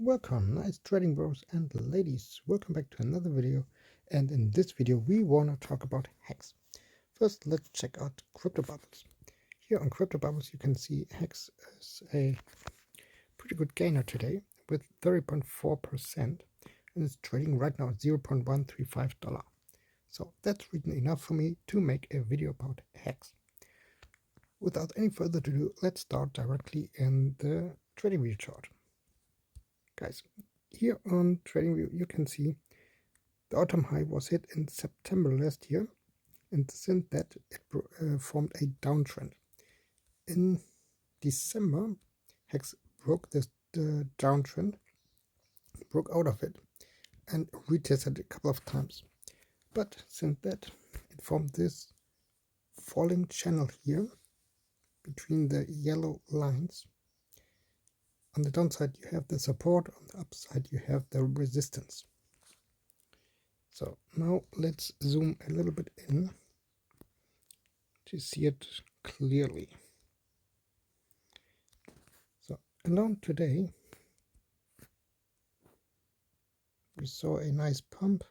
Welcome, nice trading bros and ladies. Welcome back to another video, and in this video we want to talk about hacks. First, let's check out Crypto Bubbles. Here on Crypto Bubbles you can see Hex is a pretty good gainer today with 30.4%, and it's trading right now at $0.135. So that's reason enough for me to make a video about Hex. Without any further ado, let's start directly in the TradingView chart. Guys, here on TradingView you can see the all-time high was hit in September last year, and since that it formed a downtrend. In December, Hex broke the downtrend, broke out of it, and retested a couple of times. But since that, it formed this falling channel here between the yellow lines. On the downside you have the support, on the upside you have the resistance. So now let's zoom a little bit in to see it clearly. So alone today we saw a nice pump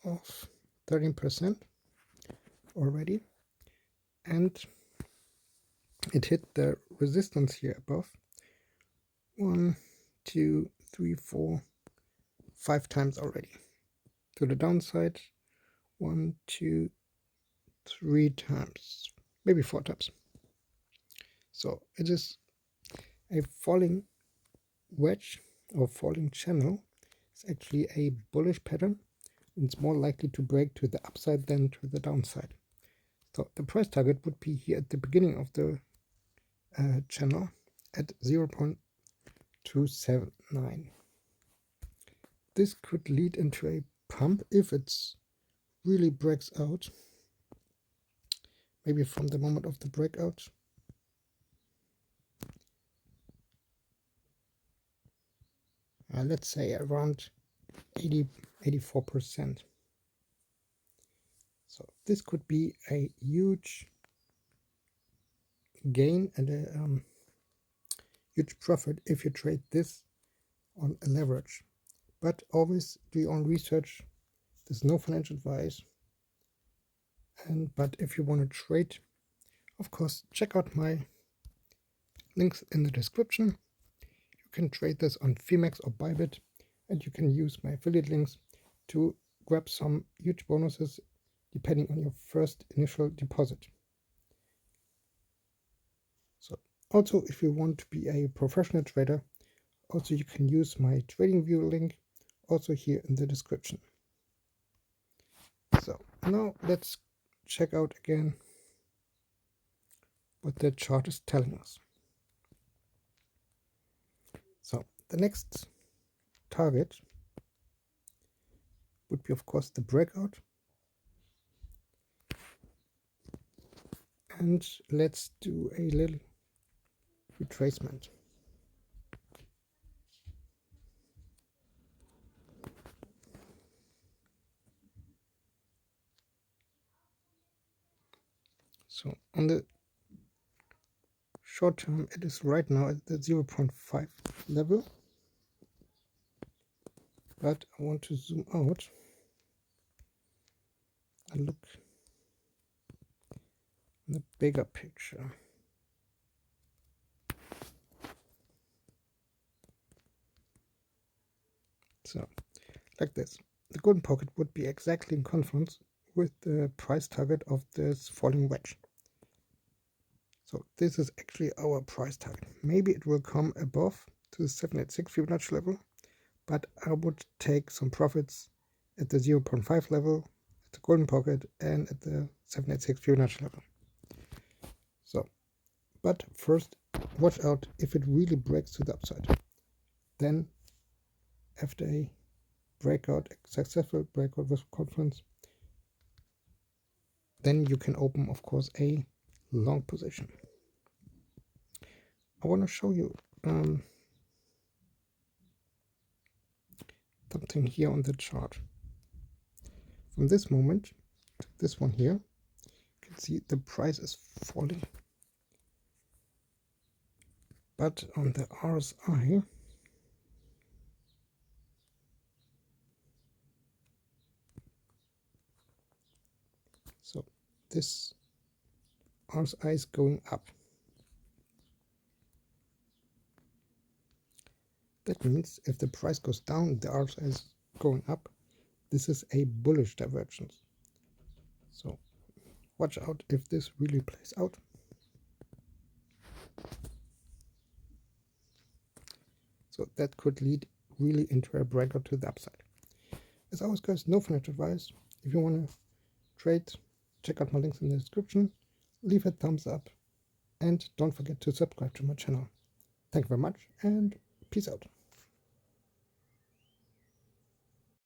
of 13% already, and it hit the resistance here above 1, 2, 3, 4, 5 times already. To the downside 1, 2, 3 times, maybe 4 times. So it is a falling wedge or falling channel. It's actually a bullish pattern. It's more likely to break to the upside than to the downside. So the price target would be here at the beginning of the channel at 0.279. This could lead into a pump if it's really breaks out, maybe from the moment of the breakout. Let's say around 84%. So this could be a huge gain and a huge profit if you trade this on a leverage. But always do your own research. There's no financial advice. But if you want to trade, of course, check out my links in the description. You can trade this on Phemex or Bybit, and you can use my affiliate links to grab some huge bonuses depending on your first initial deposit. So also, if you want to be a professional trader, also you can use my TradingView link also here in the description. So now let's check out again what the chart is telling us. So the next target would be, of course, the breakout. And let's do a little retracement. So on the short term, it is right now at the 0.5 level. But I want to zoom out and look in the bigger picture. So, like this. The golden pocket would be exactly in conformance with the price target of this falling wedge. So this is actually our price target. Maybe it will come above to the 786 Fibonacci level, but I would take some profits at the 0.5 level, at the golden pocket, and at the 786 Fibonacci level. So, but first, watch out if it really breaks to the upside. Then, after a breakout, a successful breakout with confidence, then you can open, of course, a long position. I want to show you something here on the chart. From this moment to this one here, you can see the price is falling. But on the RSI, so this RSI is going up. That means if the price goes down, the RSI is going up. This is a bullish divergence. So watch out if this really plays out. So that could lead really into a breakout to the upside. As always, guys, no financial advice. If you want to trade, check out my links in the description. Leave a thumbs up and don't forget to subscribe to my channel. Thank you very much and peace out.